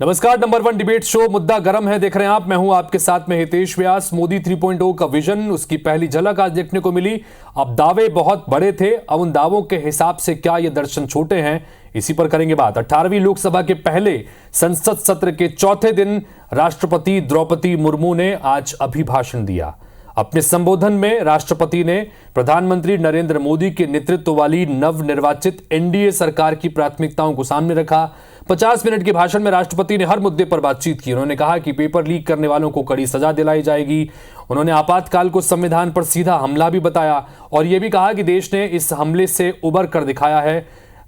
नमस्कार। Number one debate show मुद्दा गरम है देख रहे हैं आप। मैं हूं आपके साथ में हितेश व्यास। मोदी 3.0 का विजन, उसकी पहली झलक आज देखने को मिली। अब दावे बहुत बड़े थे, अब उन दावों के हिसाब से क्या ये दर्शन छोटे हैं, इसी पर करेंगे बात। 18वीं लोकसभा के पहले संसद सत्र के चौथे दिन राष्ट्रपति द्रौपदी मुर्मू ने आज अभिभाषण दिया। अपने संबोधन में राष्ट्रपति ने प्रधानमंत्री नरेंद्र मोदी के नेतृत्व वाली नवनिर्वाचित एनडीए सरकार की प्राथमिकताओं को सामने रखा। 50 मिनट के भाषण में राष्ट्रपति ने हर मुद्दे पर बातचीत की। उन्होंने कहा कि पेपर लीक करने वालों को कड़ी सजा दिलाई जाएगी। उन्होंने आपातकाल को संविधान पर सीधा हमला भी बताया और यह भी कहा कि देश ने इस हमले से उबर कर दिखाया है।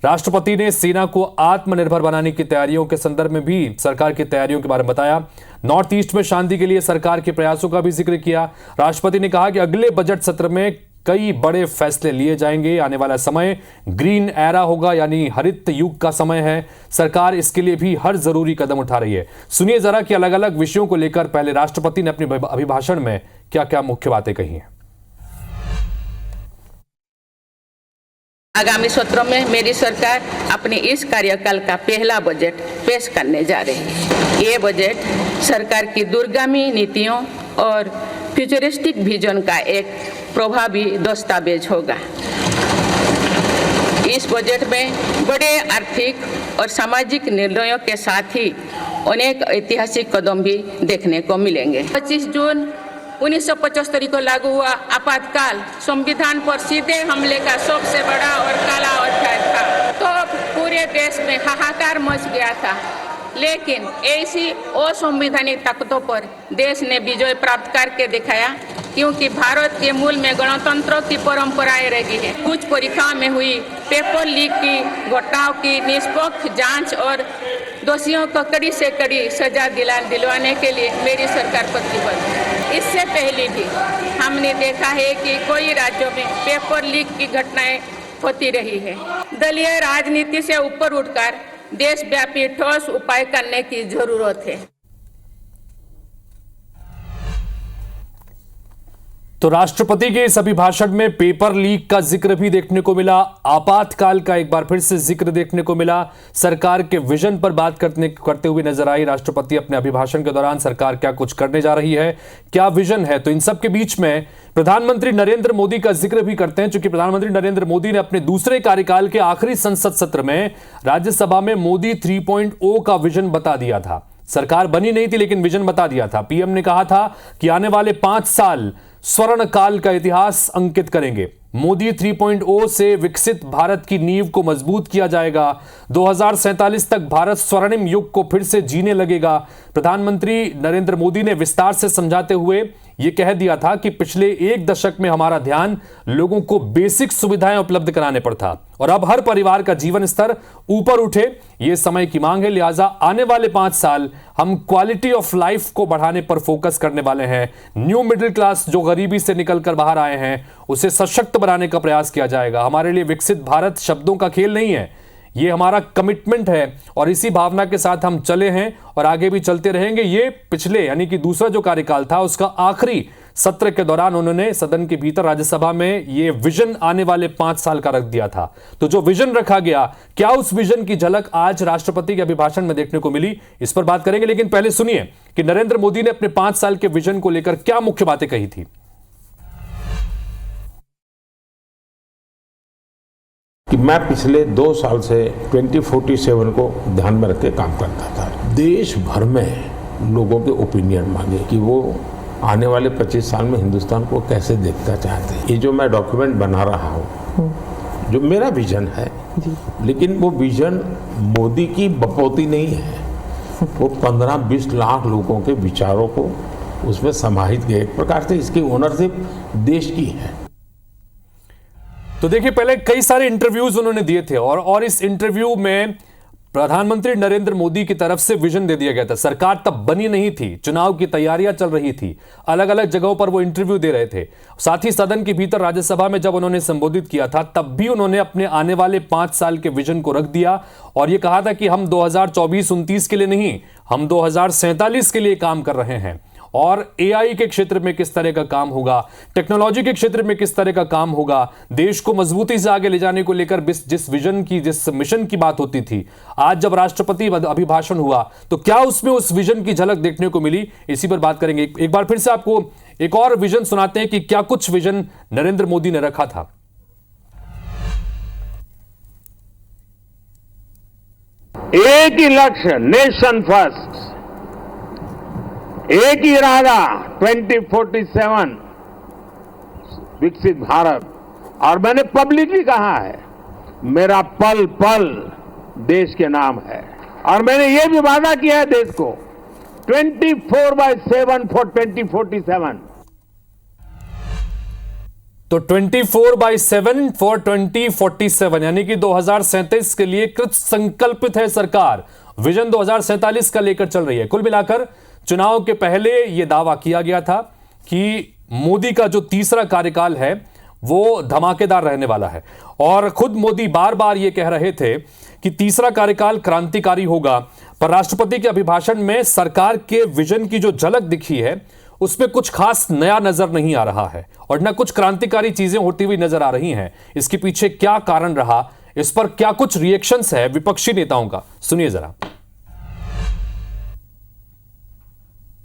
राष्ट्रपति ने सेना को आत्मनिर्भर बनाने की तैयारियों के संदर्भ में भी सरकार की तैयारियों के बारे में बताया। नॉर्थ ईस्ट में शांति के लिए सरकार के प्रयासों का भी जिक्र किया। राष्ट्रपति ने कहा कि अगले बजट सत्र में कई बड़े फैसले लिए जाएंगे। आने वाला समय ग्रीन एरा होगा, यानी हरित युग का समय है। सरकार इसके लिए भी हर जरूरी कदम उठा रही है। सुनिए जरा कि अलग अलग विषयों को लेकर पहले राष्ट्रपति ने अपने अभिभाषण में क्या क्या मुख्य बातें कही हैं। आगामी सत्रों में मेरी सरकार अपने इस कार्यकाल का पहला बजट पेश करने जा रही है। ये बजट सरकार की दूरगामी नीतियों और फ्यूचरिस्टिक विजन का एक प्रभावी दस्तावेज होगा। इस बजट में बड़े आर्थिक और सामाजिक निर्णयों के साथ ही अनेक ऐतिहासिक कदम भी देखने को मिलेंगे। 25 जून 1975 को लागू हुआ आपातकाल संविधान पर सीधे हमले का सबसे बड़ा और काला अध्याय था। तो पूरे देश में हाहाकार मच गया था, लेकिन ऐसी असंवैधानिक ताकतों पर देश ने विजय प्राप्त करके दिखाया, क्योंकि भारत के मूल में गणतंत्र की परंपराएं रही है। कुछ परीक्षाओं में हुई पेपर लीक की घटनाओं की निष्पक्ष जांच और दोषियों को कड़ी से कड़ी सजा दिलवाने के लिए मेरी सरकार प्रतिबद्ध है। इससे पहले भी हमने देखा है कि कई राज्यों में पेपर लीक की घटनाएं होती रही है। दलीय राजनीति से ऊपर उठकर देशव्यापी ठोस उपाय करने की जरूरत है। तो राष्ट्रपति के इस अभिभाषण में पेपर लीक का जिक्र भी देखने को मिला, आपातकाल का एक बार फिर से जिक्र देखने को मिला। सरकार के विजन पर बात करते हुए नजर आई राष्ट्रपति अपने अभिभाषण के दौरान। सरकार क्या कुछ करने जा रही है, क्या विजन है। तो इन सब के बीच में प्रधानमंत्री नरेंद्र मोदी का जिक्र भी करते हैं, क्योंकि प्रधानमंत्री नरेंद्र मोदी ने अपने दूसरे कार्यकाल के आखिरी संसद सत्र में राज्यसभा में मोदी 3.0 का विजन बता दिया था। सरकार बनी नहीं थी, लेकिन विजन बता दिया था। पीएम ने कहा था कि आने वाले 5 साल स्वर्ण काल का इतिहास अंकित करेंगे। मोदी 3.0 से विकसित भारत की नींव को मजबूत किया जाएगा। 2047 तक भारत स्वर्णिम युग को फिर से जीने लगेगा। प्रधानमंत्री नरेंद्र मोदी ने विस्तार से समझाते हुए यह कह दिया था कि पिछले 1 दशक में हमारा ध्यान लोगों को बेसिक सुविधाएं उपलब्ध कराने पर था और अब हर परिवार का जीवन स्तर ऊपर उठे, यह समय की मांग है। लिहाजा आने वाले 5 साल हम क्वालिटी ऑफ लाइफ को बढ़ाने पर फोकस करने वाले हैं। न्यू मिडिल क्लास जो गरीबी से निकलकर बाहर आए हैं, उसे सशक्त बनाने का प्रयास किया जाएगा। हमारे लिए विकसित भारत शब्दों का खेल नहीं है, ये हमारा कमिटमेंट है और इसी भावना के साथ हम चले हैं और आगे भी चलते रहेंगे। ये पिछले यानी कि दूसरा जो कार्यकाल था उसका आखिरी सत्र के दौरान उन्होंने सदन के भीतर राज्यसभा में ये विजन आने वाले 5 साल का रख दिया था। तो जो विजन रखा गया, क्या उस विजन की झलक आज राष्ट्रपति के अभिभाषण में देखने को मिली, इस पर बात करेंगे। लेकिन पहले सुनिए कि नरेंद्र मोदी ने अपने 5 साल के विजन को लेकर क्या मुख्य बातें कही थी। कि मैं पिछले 2 साल से 2047 को ध्यान में रख के काम करता था। देश भर में लोगों के ओपिनियन मांगे कि वो आने वाले 25 साल में हिंदुस्तान को कैसे देखना चाहते हैं। ये जो मैं डॉक्यूमेंट बना रहा हूँ, जो मेरा विजन है, लेकिन वो विजन मोदी की बपौती नहीं है। वो 15-20 लाख लोगों के विचारों को उसमें समाहित किया। एक प्रकार से इसकी ओनरशिप देश की है। तो देखिए, पहले कई सारे इंटरव्यूज उन्होंने दिए थे और इस इंटरव्यू में प्रधानमंत्री नरेंद्र मोदी की तरफ से विजन दे दिया गया था। सरकार तब बनी नहीं थी, चुनाव की तैयारियां चल रही थी, अलग अलग जगहों पर वो इंटरव्यू दे रहे थे। साथ ही सदन के भीतर राज्यसभा में जब उन्होंने संबोधित किया था, तब भी उन्होंने अपने आने वाले 5 साल के विजन को रख दिया और यह कहा था कि हम 2024-29 के लिए नहीं, हम 2047 के लिए काम कर रहे हैं। और एआई के क्षेत्र में किस तरह का काम होगा, टेक्नोलॉजी के क्षेत्र में किस तरह का काम होगा, देश को मजबूती से आगे ले जाने को लेकर जिस विजन की, जिस मिशन की बात होती थी, आज जब राष्ट्रपति अभिभाषण हुआ तो क्या उसमें उस विजन की झलक देखने को मिली, इसी पर बात करेंगे। एक बार फिर से आपको एक और विजन सुनाते हैं कि क्या कुछ विजन नरेंद्र मोदी ने रखा था। एक ही लक्ष्य, नेशन फर्स्ट, एक ही इरादा 2047 विकसित भारत। और मैंने पब्लिकली कहा है, मेरा पल पल देश के नाम है। और मैंने ये भी वादा किया है देश को 24/7 फॉर 2047। तो 24/7 फॉर 2047 यानी कि 2037 के लिए कृत संकल्पित है सरकार। विजन 2047 का लेकर चल रही है। कुल मिलाकर चुनाव के पहले यह दावा किया गया था कि मोदी का जो तीसरा कार्यकाल है वो धमाकेदार रहने वाला है, और खुद मोदी बार बार यह कह रहे थे कि तीसरा कार्यकाल क्रांतिकारी होगा। पर राष्ट्रपति के अभिभाषण में सरकार के विजन की जो झलक दिखी है उसमें कुछ खास नया नजर नहीं आ रहा है और न कुछ क्रांतिकारी चीजें होती हुई नजर आ रही हैं। इसके पीछे क्या कारण रहा, इस पर क्या कुछ रिएक्शंस है विपक्षी नेताओं का, सुनिए जरा।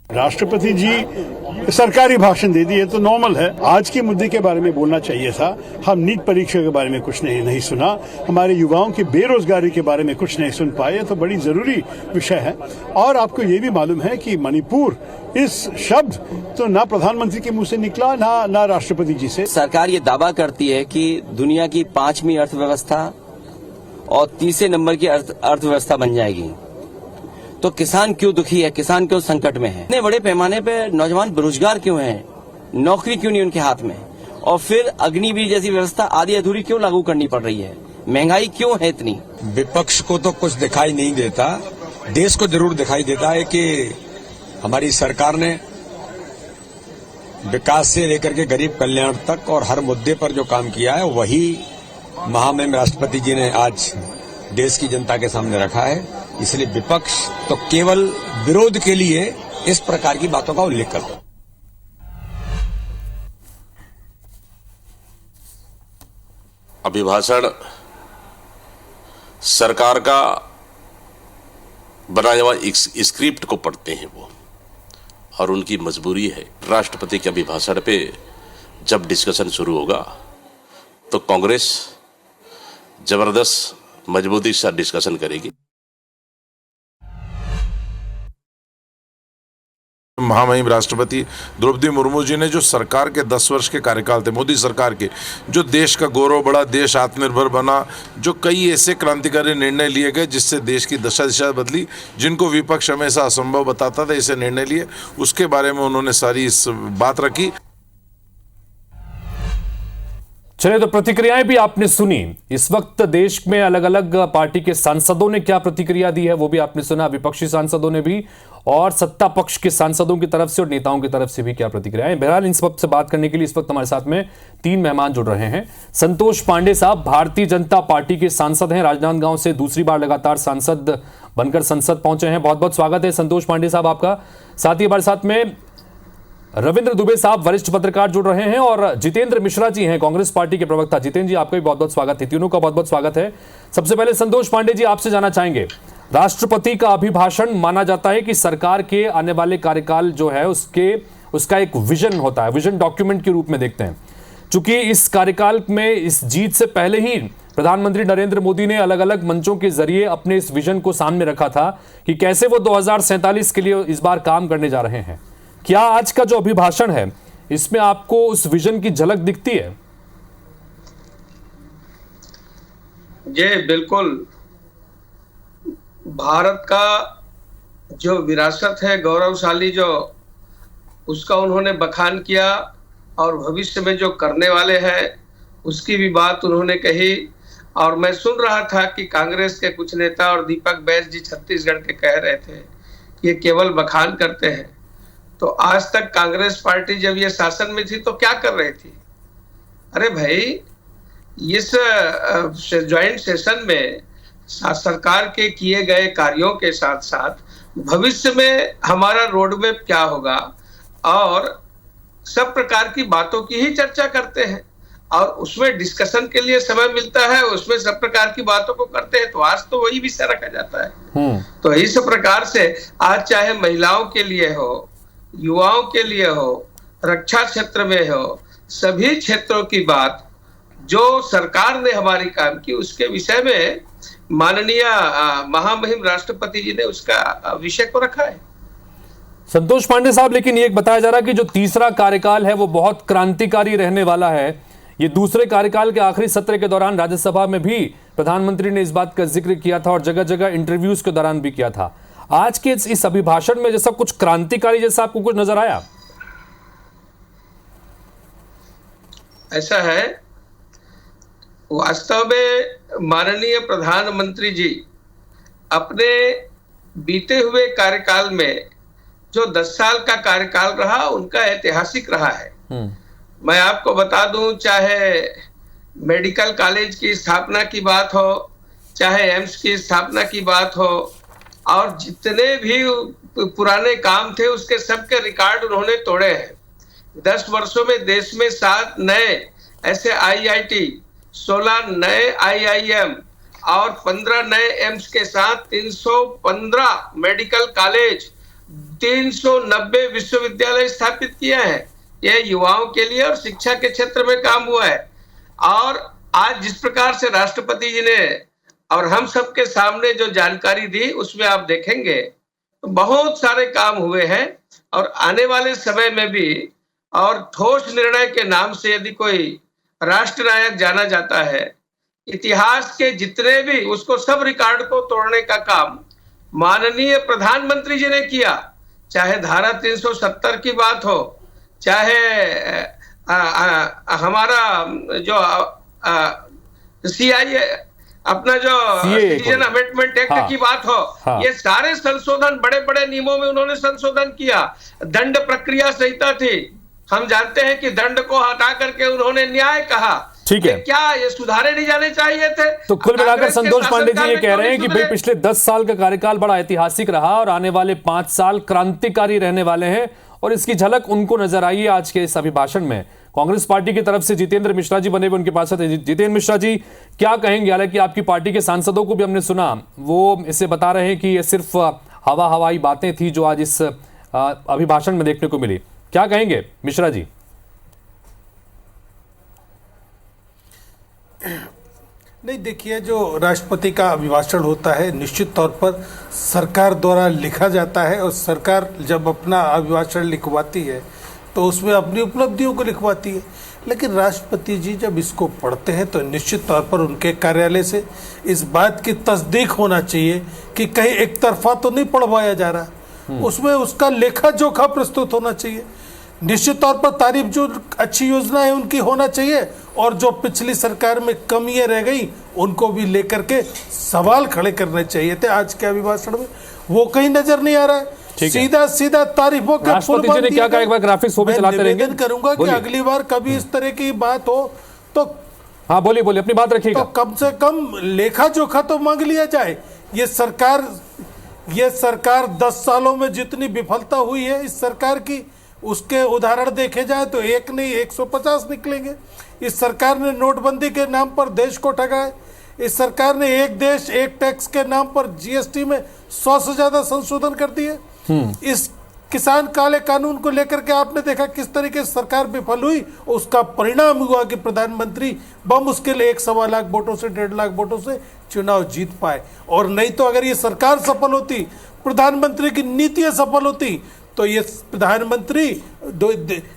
राष्ट्रपति जी सरकारी भाषण दे दिए तो नॉर्मल है। आज के मुद्दे के बारे में बोलना चाहिए था। हम नीट परीक्षा के बारे में कुछ नहीं सुना, हमारे युवाओं की बेरोजगारी के बारे में कुछ नहीं सुन पाए, तो बड़ी जरूरी विषय है। और आपको ये भी मालूम है कि मणिपुर इस शब्द तो ना प्रधानमंत्री के मुंह से निकला ना राष्ट्रपति जी से। सरकार ये दावा करती है कि दुनिया की 5वीं अर्थव्यवस्था और तीसरे नंबर की अर्थव्यवस्था बन जाएगी, तो किसान क्यों दुखी है, किसान क्यों संकट में है? इतने बड़े पैमाने पे नौजवान बेरोजगार क्यों हैं, नौकरी क्यों नहीं उनके हाथ में? और फिर अग्निवीर जैसी व्यवस्था आधी अधूरी क्यों लागू करनी पड़ रही है? महंगाई क्यों है इतनी? विपक्ष को तो कुछ दिखाई नहीं देता, देश को जरूर दिखाई देता है कि हमारी सरकार ने विकास से लेकर के गरीब कल्याण तक और हर मुद्दे पर जो काम किया है वही महामहिम राष्ट्रपति जी ने आज देश की जनता के सामने रखा है। इसलिए विपक्ष तो केवल विरोध के लिए इस प्रकार की बातों का उल्लेख करता है। अभिभाषण सरकार का बनाया हुआ स्क्रिप्ट को पढ़ते हैं वो, और उनकी मजबूरी है। राष्ट्रपति के अभिभाषण पे जब डिस्कशन शुरू होगा तो कांग्रेस जबरदस्त मजबूती से डिस्कशन करेगी। महामहिम राष्ट्रपति द्रौपदी मुर्मू जी ने जो सरकार के 10 वर्ष के कार्यकाल थे, मोदी सरकार के, जो देश का गौरव बढ़ा, देश आत्मनिर्भर बना, जो कई ऐसे क्रांतिकारी निर्णय लिए गए जिससे देश की दिशा बदली, जिनको विपक्ष हमेशा असंभव बताता था, ऐसे निर्णय लिए, उसके बारे में उन्होंने सारी इस बात रखी। चलिए, तो प्रतिक्रियाएं भी आपने सुनी। इस वक्त देश में अलग अलग पार्टी के सांसदों ने क्या प्रतिक्रिया दी है वो भी आपने सुना, विपक्षी सांसदों ने भी, और सत्ता पक्ष के सांसदों की तरफ से और नेताओं की तरफ से भी क्या प्रतिक्रियाएं। बहरहाल इन सब से बात करने के लिए इस वक्त हमारे साथ में 3 मेहमान जुड़ रहे हैं। संतोष पांडे साहब भारतीय जनता पार्टी के सांसद हैं, राजनांदगांव से दूसरी बार लगातार सांसद बनकर संसद पहुंचे हैं। बहुत बहुत स्वागत है संतोष पांडे साहब आपका। साथ ही हमारे साथ में रविंद्र दुबे साहब वरिष्ठ पत्रकार जुड़ रहे हैं, और जितेंद्र मिश्रा जी हैं कांग्रेस पार्टी के प्रवक्ता। जितेंद्र जी आपका भी बहुत बहुत स्वागत है, तीनों का बहुत बहुत स्वागत है। सबसे पहले संतोष पांडे जी आपसे जानना चाहेंगे, राष्ट्रपति का अभिभाषण माना जाता है कि सरकार के आने वाले कार्यकाल जो है उसका एक विजन होता है, विजन डॉक्यूमेंट के रूप में देखते हैं। चूंकि इस कार्यकाल में, इस जीत से पहले ही प्रधानमंत्री नरेंद्र मोदी ने अलग अलग मंचों के जरिए अपने इस विजन को सामने रखा था कि कैसे वो 2047 के लिए इस बार काम करने जा रहे हैं। क्या आज का जो अभिभाषण है इसमें आपको उस विजन की झलक दिखती है? जी बिल्कुल। भारत का जो विरासत है गौरवशाली, जो उसका उन्होंने बखान किया, और भविष्य में जो करने वाले हैं उसकी भी बात उन्होंने कही। और मैं सुन रहा था कि कांग्रेस के कुछ नेता और दीपक बैस जी छत्तीसगढ़ के कह रहे थे कि ये केवल बखान करते हैं। तो आज तक कांग्रेस पार्टी जब ये शासन में थी तो क्या कर रही थी? अरे भाई, इस ज्वाइंट सेशन में सरकार के किए गए कार्यों के साथ साथ भविष्य में हमारा रोड मैप क्या होगा, और सब प्रकार की बातों की ही चर्चा करते हैं और उसमें डिस्कशन के लिए समय मिलता है, उसमें सब प्रकार की बातों को करते हैं। तो आज तो वही विषय रखा जाता है। तो इस प्रकार से आज चाहे महिलाओं के लिए हो, युवाओं के लिए हो, रक्षा क्षेत्र में हो, सभी क्षेत्रों की बात जो सरकार ने हमारी काम की उसके विषय में माननीय महामहिम राष्ट्रपति जी ने उसका विषय को रखा है। संतोष पांडे साहब, लेकिन ये बताया जा रहा है कि जो तीसरा कार्यकाल है वो बहुत क्रांतिकारी रहने वाला है। ये दूसरे कार्यकाल के आखिरी सत्र के दौरान राज्यसभा में भी प्रधानमंत्री ने इस बात का जिक्र किया था और जगह जगह इंटरव्यूज के दौरान भी किया था। आज के इस अभिभाषण में जैसा कुछ क्रांतिकारी जैसा आपको कुछ नजर आया? ऐसा है, वास्तव में माननीय प्रधानमंत्री जी अपने बीते हुए कार्यकाल में जो 10 साल का कार्यकाल रहा उनका ऐतिहासिक रहा है। मैं आपको बता दूं, चाहे मेडिकल कॉलेज की स्थापना की बात हो, चाहे एम्स की स्थापना की बात हो, और जितने भी पुराने काम थे उसके सबके रिकॉर्ड उन्होंने तोड़े हैं। 10 वर्षों में देश में 7 नए ऐसे IIT, 16 नए IIM और 15 नए एम्स के साथ 315 मेडिकल कॉलेज, 390 विश्वविद्यालय स्थापित किए हैं। यह युवाओं के लिए और शिक्षा के क्षेत्र में काम हुआ है। और आज जिस प्रकार से राष्ट्रपति जी ने और हम सबके सामने जो जानकारी दी उसमें आप देखेंगे तो बहुत सारे काम हुए हैं और आने वाले समय में भी। और ठोस निर्णय के नाम से यदि कोई राष्ट्र नायक जाना जाता है, इतिहास के जितने भी उसको सब रिकॉर्ड को तोड़ने का काम माननीय प्रधानमंत्री जी ने किया। चाहे धारा 370 की बात हो, चाहे हमारा जो CIA अपना जो सिटीजन अमेंडमेंट एक्ट की बात हो, ये सारे संशोधन बड़े बड़े नियमों में उन्होंने संशोधन किया। दंड प्रक्रिया संहिता थी, हम जानते हैं कि दंड को हटा करके उन्होंने न्याय कहा। ठीक है, क्या ये सुधारे नहीं जाने चाहिए थे? तो कुल मिलाकर संतोष पांडे जी ये कह रहे हैं कि भाई पिछले 10 साल का कार्यकाल बड़ा ऐतिहासिक रहा और आने वाले 5 साल क्रांतिकारी रहने वाले हैं और इसकी झलक उनको नजर आई है आज के इस अभिभाषण में। कांग्रेस पार्टी की तरफ से जितेंद्र मिश्रा जी बने हुए उनके पास है। जितेंद्र मिश्रा जी क्या कहेंगे? हालांकि आपकी पार्टी के सांसदों को भी हमने सुना, वो इसे बता रहे हैं कि ये सिर्फ हवाई बातें थी जो आज इस अभिभाषण में देखने को मिली। क्या कहेंगे मिश्रा जी? नहीं, देखिए, जो राष्ट्रपति का अभिभाषण होता है निश्चित तौर पर सरकार द्वारा लिखा जाता है और सरकार जब अपना अभिभाषण लिखवाती है तो उसमें अपनी उपलब्धियों को लिखवाती है। लेकिन राष्ट्रपति जी जब इसको पढ़ते हैं तो निश्चित तौर पर उनके कार्यालय से इस बात की तस्दीक होना चाहिए कि कहीं एक तरफा तो नहीं पढ़वाया जा रहा, उसमें उसका लेखा जोखा प्रस्तुत होना चाहिए। निश्चित तौर पर तारीफ जो अच्छी योजना है उनकी होना चाहिए और जो पिछली सरकार में कमियां रह गई उनको भी लेकर के सवाल खड़े करने चाहिए थे। आज के अभिभाषण में वो कहीं नजर नहीं आ रहा है। सीधा सीधा तारीफों का राष्ट्रपति जी ने क्या कहा? एक बार ग्राफिक्स वो भी चलाते रहेंगे। निवेदन करूंगा कि अगली बार कभी इस तरह की बात हो तो हाँ बोलिए अपनी बात रखिएगा। तो कम से कम लेखा जोखा तो मांग लिया जाए। ये सरकार 10 सालों में जितनी विफलता हुई है इस सरकार की, उसके उदाहरण देखे जाए तो एक नहीं 150 निकलेंगे। इस सरकार ने नोटबंदी के नाम पर देश को ठगा है। इस सरकार ने एक देश एक टैक्स के नाम पर GST में 100 से ज्यादा संशोधन कर दिए। इस किसान काले कानून को लेकर के आपने देखा किस तरीके से सरकार विफल हुई। उसका परिणाम हुआ कि प्रधानमंत्री बमुश्किल 1.25 लाख वोटों से 1.5 लाख वोटों से चुनाव जीत पाए। और नहीं तो अगर ये सरकार सफल होती, प्रधानमंत्री की नीतियां सफल होती तो ये प्रधानमंत्री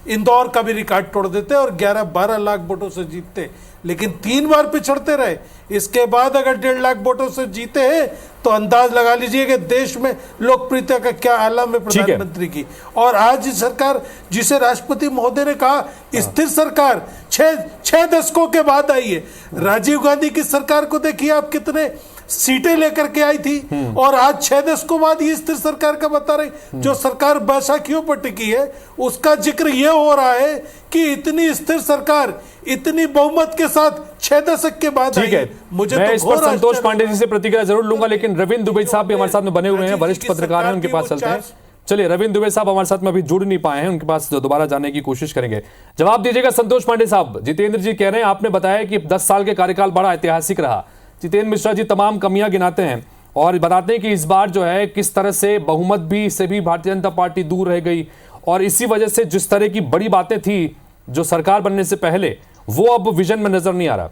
इंदौर का भी रिकॉर्ड तोड़ देते और 11-12 लाख वोटों से जीतते। लेकिन 3 बार पिछड़ते रहे। इसके बाद अगर 1.5 लाख वोटों से जीते हैं तो अंदाज लगा लीजिए कि देश में लोकप्रियता का क्या आलम है प्रधानमंत्री की। और आज सरकार जिसे राष्ट्रपति महोदय ने कहा स्थिर सरकार 6 दशकों के बाद आई है। राजीव गांधी की सरकार को देखिए आप कितने सीटें लेकर के आई थी और आज 6 दशकों बाद ये स्थिर सरकार का बता रही। जो सरकार बैसाखियों पर टिकी है उसका जिक्र ये हो रहा है कि इतनी स्थिर सरकार इतनी बहुमत के साथ 6 दशक के बाद आई है। मुझे मैं तो इस पर संतोष पांडे जी से प्रतिक्रिया जरूर लूंगा, लेकिन रविंद्र दुबे साहब भी हमारे साथ में बने हुए हैं, वरिष्ठ पत्रकार हैं, उनके पास चलते हैं। चलिए, रविंद्र दुबे साहब हमारे साथ में अभी जुड़ नहीं पाए हैं, उनके पास दोबारा जाने की कोशिश करेंगे। जवाब दीजिएगा संतोष पांडे साहब। जितेंद्र जी कह रहे हैं, आपने बताया कि 10 साल के कार्यकाल बड़ा ऐतिहासिक रहा। जितेंद्र मिश्रा जी तमाम कमियां गिनाते हैं और बताते हैं कि इस बार जो है किस तरह से बहुमत भी से भी भारतीय जनता पार्टी दूर रह गई, और इसी वजह से जिस तरह की बड़ी बातें थी जो सरकार बनने से पहले, वो अब विजन में नजर नहीं आ रहा।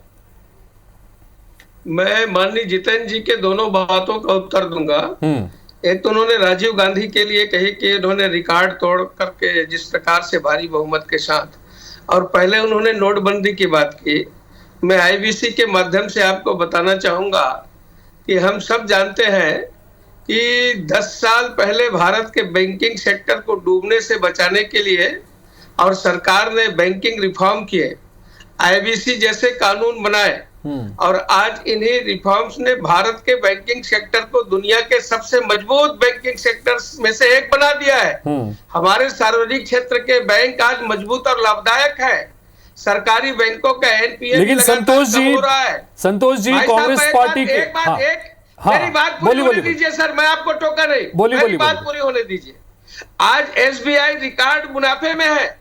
मैं माननीय जितेंद्र जी के दोनों बातों का उत्तर दूंगा। एक तो उन्होंने राजीव गांधी के लिए कही कि उन्होंने रिकॉर्ड तोड़ करके जिस प्रकार से भारी बहुमत के साथ, और पहले उन्होंने नोटबंदी की बात की। मैं आईबीसी के माध्यम से आपको बताना चाहूंगा कि हम सब जानते हैं कि 10 साल पहले भारत के बैंकिंग सेक्टर को डूबने से बचाने के लिए और सरकार ने बैंकिंग रिफॉर्म किए, आईबीसी जैसे कानून बनाए, और आज इन्हीं रिफॉर्म्स ने भारत के बैंकिंग सेक्टर को दुनिया के सबसे मजबूत बैंकिंग सेक्टर्स में से एक बना दिया है। हमारे सार्वजनिक क्षेत्र के बैंक आज मजबूत और लाभदायक है। सरकारी बैंकों का एनपीए लेकिन संतोष जी, कांग्रेस पार्टी के मेरी बात पूरी होने दीजिए सर, मैं आपको टोका नहीं, मेरी बात पूरी होने दीजिए। आज एसबीआई रिकॉर्ड मुनाफे में है,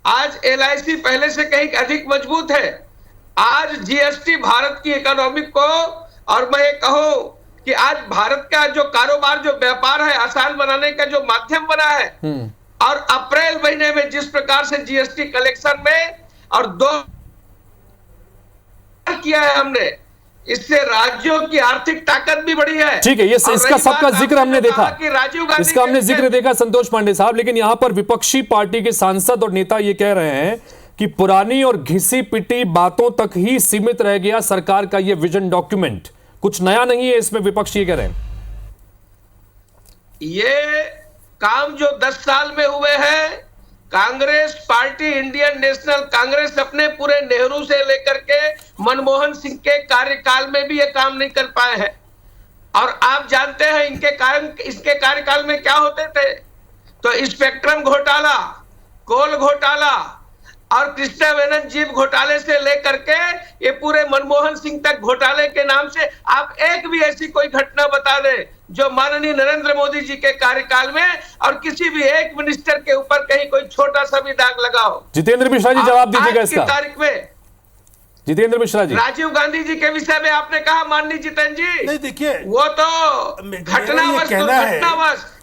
आज एलआईसी पहले से कहीं अधिक मजबूत है, आज जीएसटी भारत की इकोनॉमी को, और मैं ये कहूं कि आज भारत का जो कारोबार, जो व्यापार है, आसान बनाने का जो माध्यम बना है, और अप्रैल महीने में जिस प्रकार से जीएसटी कलेक्शन में और 2 किया है हमने, इससे राज्यों की आर्थिक ताकत भी बढ़ी है। ठीक है, ये इसका सबका जिक्र हमने देखा, इसका हमने जिक्र देखा संतोष पांडे साहब। लेकिन यहां पर विपक्षी पार्टी के सांसद और नेता ये कह रहे हैं कि पुरानी और घिसी पिटी बातों तक ही सीमित रह गया सरकार का ये विजन डॉक्यूमेंट, कुछ नया नहीं है इसमें, विपक्ष ये कह रहे हैं। ये काम जो 10 साल में हुए हैं, Congress party, Indian national Congress अपने पूरे नेहरू से लेकर के मनमोहन सिंह के कार्यकाल में भी ये काम नहीं कर पाए हैं। और आप जानते हैं इसके कार्यकाल में क्या होते थे, तो स्पेक्ट्रम घोटाला, कोल घोटाला और कृष्णा मेनन जीप घोटाले से लेकर के ये पूरे मनमोहन सिंह तक घोटाले के नाम से आप एक भी ऐसी कोई घटना बता दें जो माननीय नरेंद्र मोदी जी के कार्यकाल में और किसी भी एक मिनिस्टर के ऊपर कहीं कोई छोटा सा भी दाग लगा हो। जितेंद्र मिश्रा जी जवाब दीजिएगा इसका। तारीख में जितेंद्र मिश्रा जी, राजीव गांधी जी के विषय में आपने कहा माननीय जितेंद्र जी, नहीं देखिए, वो तो घटनावश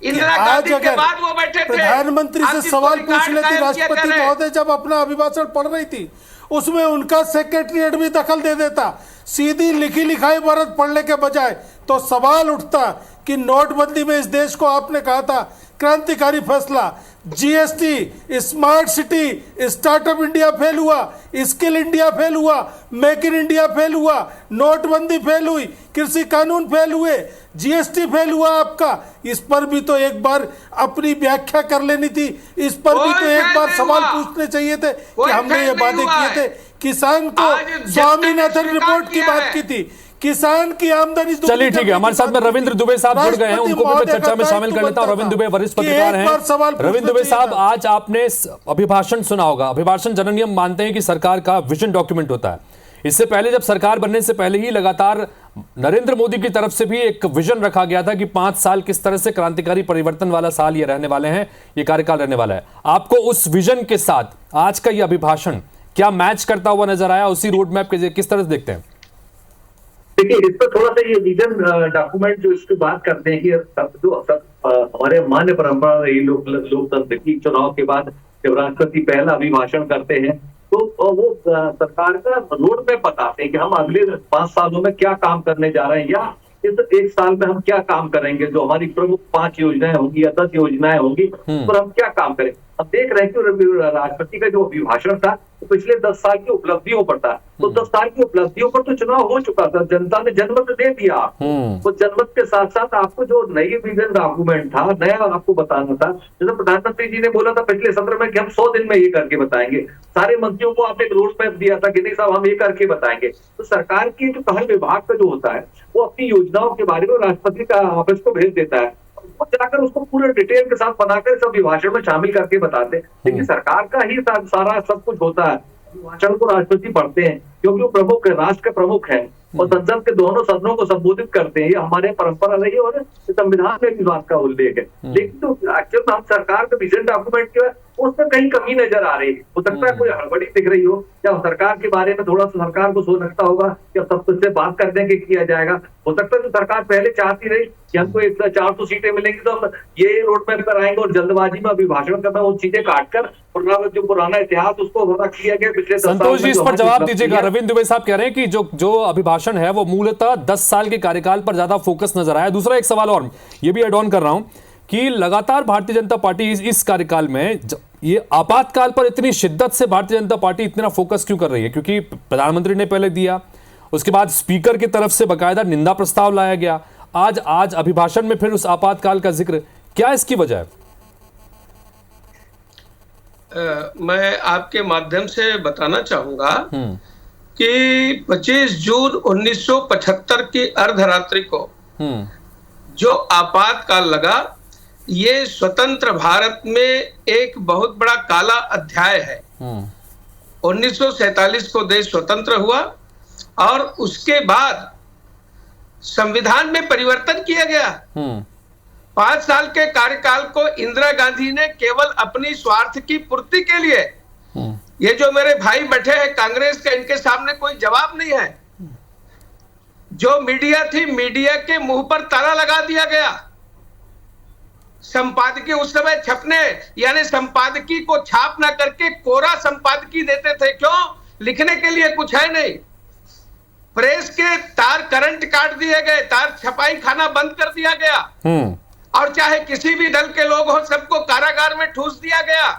इंदिरा गांधी के बाद वो बैठे थे, प्रधानमंत्री से सवाल पूछ लेती राष्ट्रपति महोदय जब अपना अभिभाषण पढ़ रही थी, उसमें उनका सेक्रेटरीट भी दखल दे देता, सीधी लिखी लिखाई वर्ड पढ़ने के बजाय। तो सवाल उठता कि नोटबंदी में इस देश को आपने कहा था क्रांतिकारी फैसला, GST, smart city, startup India fail हुआ, स्किल इंडिया फेल हुआ, मेक इन इंडिया फेल हुआ, नोटबंदी फेल हुई, कृषि कानून फेल हुए, जीएसटी फेल हुआ आपका। इस पर भी तो एक बार अपनी व्याख्या कर लेनी थी, इस पर भी तो एक बार सवाल पूछने चाहिए थे कि हमने ये वादे किए थे। किसान को स्वामीनाथन रिपोर्ट की बात की थी, किसान की आमदनी। चलिए ठीक है, हमारे साथ में रविंद्र दुबे साहब जुड़ गए हैं, उनको भी मैं चर्चा में शामिल कर लेता हूं। रविंद्र दुबे वरिष्ठ पत्रकार हैं। रविंद्र दुबे साहब, आज आपने अभिभाषण सुना होगा। अभिभाषण जननियम मानते हैं कि सरकार का विजन डॉक्यूमेंट होता है। इससे पहले जब सरकार बनने से पहले ही लगातार नरेंद्र मोदी की तरफ से भी एक विजन रखा गया था कि 5 साल किस तरह से क्रांतिकारी परिवर्तन वाला साल ये रहने वाले हैं, ये कार्यकाल रहने वाला है। आपको उस विजन के साथ आज का ये अभिभाषण क्या मैच करता हुआ नजर आया? उसी रोड मैप के किस तरह से देखते हैं? देखिए, इस पर थोड़ा सा ये विजन डॉक्यूमेंट जो इसकी बात करते हैं कि हमारे मान्य परंपरा रही लोकतंत्र की, चुनाव के बाद जब राष्ट्रपति पहला अभिभाषण करते हैं तो वो सरकार का रोड मैप बताते हैं कि हम अगले 5 सालों में क्या काम करने जा रहे हैं, या इस 1 साल में हम क्या काम करेंगे, जो हमारी प्रमुख 5 योजनाएं होंगी या 10 योजनाएं होंगी, उस पर हम क्या काम करें। अब देख रहे हैं कि राष्ट्रपति का जो अभिभाषण था तो पिछले 10 साल की उपलब्धियों पर था, तो 10 साल की उपलब्धियों पर तो चुनाव हो चुका था, जनता ने जनमत दे दिया। तो जनमत के साथ साथ आपको जो नई विजन डॉक्यूमेंट था, नया आपको बताना था। जैसे प्रधानमंत्री जी ने बोला था पिछले सत्र में कि हम 100 दिन में ये करके बताएंगे, सारे मंत्रियों को आपने एक रोड मैप दिया था कि नहीं साहब हम ये करके बताएंगे। तो सरकार की जो हर विभाग का जो होता है वो अपनी योजनाओं के बारे में राष्ट्रपति का ऑफिस को भेज देता है, वो जाकर उसको पूरे डिटेल के साथ बनाकर सब अभिभाषण में शामिल करके बताते हैं। लेकिन सरकार का ही सारा सब कुछ होता है, अभिभाषण को राष्ट्रपति पढ़ते हैं क्योंकि वो प्रमुख है, राष्ट्र के प्रमुख है। और संसद के दोनों सदनों को संबोधित करते हैं, ये हमारे परंपरा रही है और संविधान में भी बात का उल्लेख है। लेकिन तो एक्चुअल में हम सरकार के विजन डॉक्यूमेंट के उसमें कहीं कमी नजर आ रही है। हो सकता है कोई हड़बड़ी दिख रही हो, या सरकार के बारे में थोड़ा सा सरकार को सोच लगता होगा कि अब सब कुछ से बात करने के किया जाएगा। हो सकता है जो सरकार पहले चाहती रही कि हमको 400 सीटें मिलेंगी तो हम ये रोड मैप पर आएंगे और जल्दबाजी में अभिभाषण करना, वो चीजें काटकर जो पुराना इतिहास उसको बता किया गया पिछले 10 साल में। संतोष जी, इस पर जवाब दीजिएगा। रविंद्र दुबे साहब कह रहे हैं कि जो अभिभाषण है वो मूलतः 10 साल के कार्यकाल पर ज्यादा फोकस नजर आया। दूसरा एक सवाल और ये भी एड ऑन कर रहा हूं कि लगातार भारतीय जनता पार्टी इस कार्यकाल में ये आपातकाल पर इतनी शिद्दत से भारतीय जनता पार्टी इतना फोकस क्यों कर रही है? क्योंकि प्रधानमंत्री ने पहले दिया, उसके बाद स्पीकर की तरफ से बकायदा निंदा प्रस्ताव लाया गया, आज अभिभाषण में फिर उस आपातकाल का जिक्र, क्या इसकी वजह है? मैं आपके माध्यम से बताना चाहूंगा कि 25 जून 1975 की अर्धरात्रि को जो आपातकाल लगा, ये स्वतंत्र भारत में एक बहुत बड़ा काला अध्याय है। 1947 को देश स्वतंत्र हुआ और उसके बाद संविधान में परिवर्तन किया गया। 5 साल के कार्यकाल को इंदिरा गांधी ने केवल अपनी स्वार्थ की पूर्ति के लिए, ये जो मेरे भाई बैठे हैं कांग्रेस का, इनके सामने कोई जवाब नहीं है। जो मीडिया थी, मीडिया के मुंह पर ताला लगा दिया गया। संपादकीय उस समय छपने यानी संपादकीय को छाप ना करके कोरा संपादकीय देते थे। क्यों? लिखने के लिए कुछ है नहीं। प्रेस के तार करंट काट दिए गए, तार छपाई खाना बंद कर दिया गया और चाहे किसी भी दल के लोग हो, सबको कारागार में ठूस दिया गया।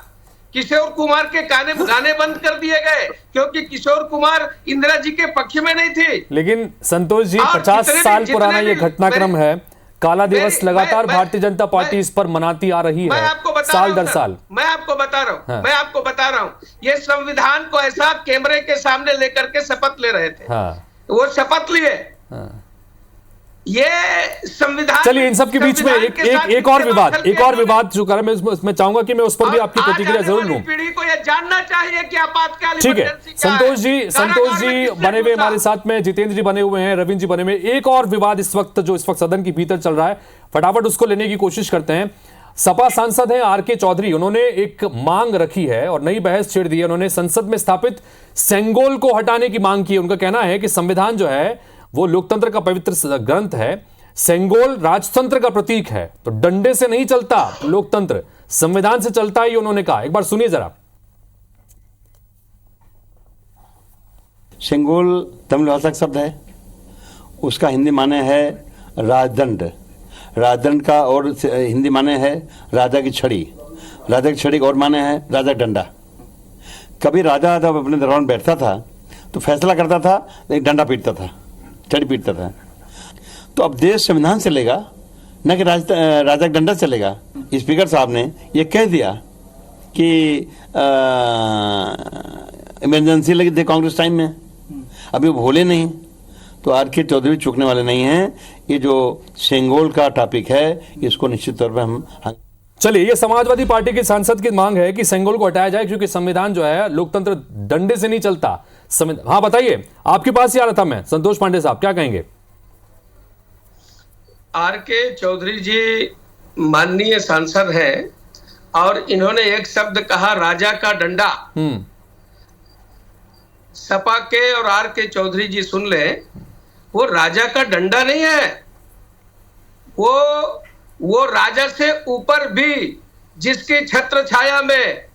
किशोर कुमार के गाने बंद कर दिए गए क्योंकि किशोर कुमार इंदिरा जी के पक्ष में नहीं थी। लेकिन संतोष जी, 50 साल पुराना ये घटनाक्रम है, काला दिवस लगातार भारतीय जनता पार्टी इस पर मनाती आ रही है साल दर साल। मैं आपको बता रहा हूँ ये संविधान को ऐसा कैमरे के सामने लेकर के शपथ ले रहे थे। वो शपथ लिए। ये संविधान। चलिए, इन सब के बीच में एक और विवाद जो कर मैं चाहूंगा कि मैं उस पर भी आपकी प्रतिक्रिया जरूर लूं। पीढ़ी को यह जानना चाहिए कि आपातकाल। ठीक है, संतोष जी बने हुए हमारे साथ में, जितेंद्र जी बने हुए हैं, रविंद्र जी बने हुए। एक और विवाद इस वक्त सदन के भीतर चल रहा है, फटाफट उसको लेने की कोशिश करते हैं। सपा सांसद हैं आर.के. चौधरी, उन्होंने एक मांग रखी है और नई बहस छेड़ दी है। उन्होंने संसद में स्थापित सेंगोल को हटाने की मांग की है। उनका कहना है कि संविधान जो है वो लोकतंत्र का पवित्र ग्रंथ है, सेंगोल राजतंत्र का प्रतीक है, तो डंडे से नहीं चलता लोकतंत्र, संविधान से चलता है, ये उन्होंने कहा। एक बार सुनिए जरा। सेंगोल तमिल भाषा का शब्द है, उसका हिंदी माने है राजदंड। राजदंड का और हिंदी माने है राजा की छड़ी। राजा की छड़ी का और माने है राजा डंडा। कभी राजा जब अपने दरबार में बैठता था तो फैसला करता था, एक डंडा पीटता था, छड़ी पीटता था। तो अब देश संविधान चलेगा, न कि राजा का डंडा चलेगा। स्पीकर साहब ने ये कह दिया कि इमरजेंसी लगी थी कांग्रेस टाइम में, अभी वो भूले नहीं। तो आर.के. चौधरी चूकने वाले नहीं हैं। ये जो सेंगोल का टॉपिक है, इसको निश्चित तौर पर हम चलिए, ये समाजवादी पार्टी के सांसद की मांग है कि सेंगोल को हटाया जाए क्योंकि संविधान जो है लोकतंत्र डंडे से नहीं चलता। हाँ बताइए, आपके पास ही आ रहा था मैं। संतोष पांडे साहब क्या कहेंगे? आर.के. चौधरी जी माननीय सांसद हैं और इन्होंने एक शब्द कहा, राजा का डंडा। सपा के और आर.के. चौधरी जी सुन ले, वो राजा का डंडा नहीं है, वो राजा से ऊपर भी, जिसकी छत्र छाया में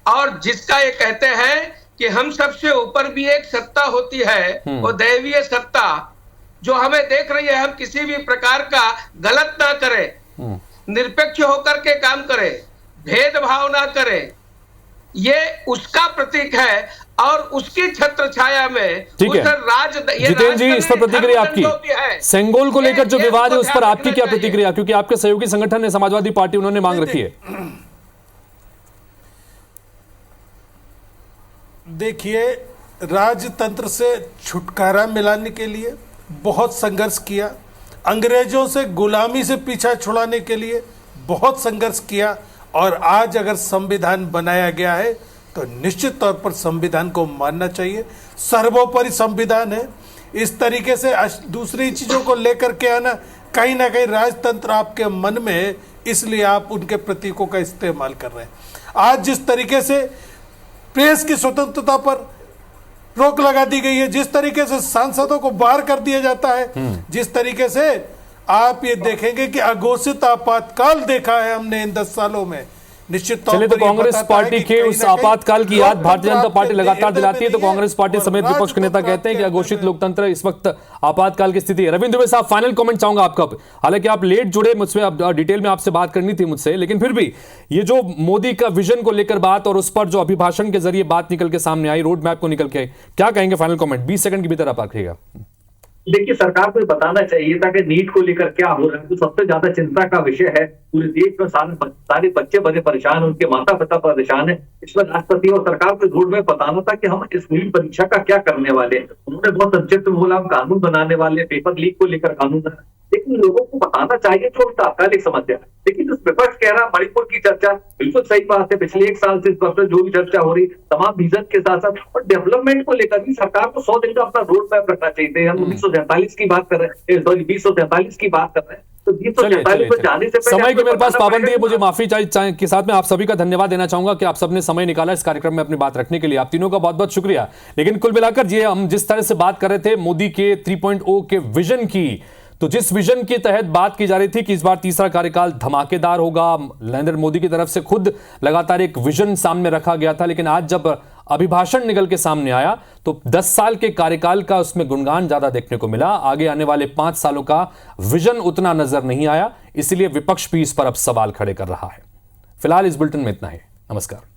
और जिसका ये कहते हैं कि हम सबसे ऊपर भी एक सत्ता होती है, वो दैवीय सत्ता जो हमें देख रही है। हम किसी भी प्रकार का गलत ना करें, निरपेक्ष होकर के काम करें, भेदभाव ना करें, ये उसका प्रतीक है। और उसकी छत्र छाया में ठीक है। जितेंद्र जी, इस पर प्रतिक्रिया आपकी। सेंगोल को लेकर जो विवाद है उस पर आपकी क्या प्रतिक्रिया, क्योंकि आपके सहयोगी संगठन है समाजवादी पार्टी, उन्होंने मांग रखी है। देखिए, राजतंत्र से छुटकारा मिलाने के लिए बहुत संघर्ष किया, अंग्रेजों से गुलामी से पीछा छुड़ाने के लिए बहुत संघर्ष किया, और आज अगर संविधान बनाया गया है तो निश्चित तौर पर संविधान को मानना चाहिए। सर्वोपरि संविधान है, इस तरीके से दूसरी चीजों को लेकर के आना कहीं ना कहीं राजतंत्र आपके मन में है, इसलिए आप उनके प्रतीकों का इस्तेमाल कर रहे हैं। आज जिस तरीके से प्रेस की स्वतंत्रता पर रोक लगा दी गई है, जिस तरीके से सांसदों को बाहर कर दिया जाता है, जिस तरीके से आप ये देखेंगे कि अघोषित आपातकाल देखा है हमने इन 10 सालों में, निश्चित तौर चलिए, तो पर ये कांग्रेस बताता है पार्टी कि के कहीं उस ना कहीं आपातकाल की याद भारतीय जनता पार्टी लोकतंत्र लगातार आपके दिलाती है, तो अंदर में कांग्रेस पार्टी नहीं समेत है, विपक्ष के नेता राजतंत्र कहते हैं कि आपके अघोषित अंदर में लोकतंत्र इस वक्त आपातकाल की स्थिति है। रविंद्र दुबे साहब, फाइनल कमेंट चाहूंगा आपका। हालांकि आप लेट जुड़े, मुझसे अब डिटेल में आपसे बात करनी थी मुझसे, लेकिन फिर भी ये जो मोदी का विजन को लेकर बात और उस पर जो अभिभाषण के जरिए बात निकल के सामने आई, रोड मैप को निकल के आई, क्या कहेंगे फाइनल कमेंट? 20 सेकंड के भीतर आप आखिएगा। देखिए, सरकार को बताना चाहिए था कि नीट को लेकर क्या हो रहा है, तो सबसे ज्यादा चिंता का विषय है। पूरे देश में सारे बच्चे बड़े परेशान, उनके माता पिता परेशान है। इसमें राष्ट्रपति और सरकार को रोड में बताना था कि हम इस नीट परीक्षा का क्या करने वाले हैं। उन्होंने बहुत संक्षिप्त में बोला हम कानून बनाने वाले, पेपर लीक को लेकर कानून बना, लेकिन लोगों को बताना चाहिए जो तात्कालिक समस्या है। लेकिन इस विपक्ष कह रहा मणिपुर की चर्चा, बिल्कुल सही बात है, पिछले 1 साल से इस वक्त जो भी चर्चा हो रही, तमाम विजन के साथ साथ और डेवलपमेंट को लेकर भी सरकार को 100 दिन का अपना रोड मैप रखना चाहिए। हम 1947 की बात कर रहे हैं, सॉरी 2043 की बात कर रहे हैं, तो 2043 में जाने से पहले समय की मेरे पास पाबंदी है, मुझे माफी चाहिए के साथ में आप सभी का धन्यवाद देना चाहूंगा कि आप सबने समय निकाला इस कार्यक्रम में अपनी बात रखने के लिए। आप तीनों का बहुत बहुत शुक्रिया। लेकिन कुल मिलाकर ये हम जिस तरह से बात कर रहे थे मोदी के 3.0 के विजन की, तो जिस विजन के तहत बात की जा रही थी कि इस बार तीसरा कार्यकाल धमाकेदार होगा, नरेंद्र मोदी की तरफ से खुद लगातार एक विजन सामने रखा गया था, लेकिन आज जब अभिभाषण निकल के सामने आया तो 10 साल के कार्यकाल का उसमें गुणगान ज्यादा देखने को मिला। आगे आने वाले 5 सालों का विजन उतना नजर नहीं आया, इसलिए विपक्ष भी इस पर अब सवाल खड़े कर रहा है। फिलहाल इस बुलेटिन में इतना ही। नमस्कार।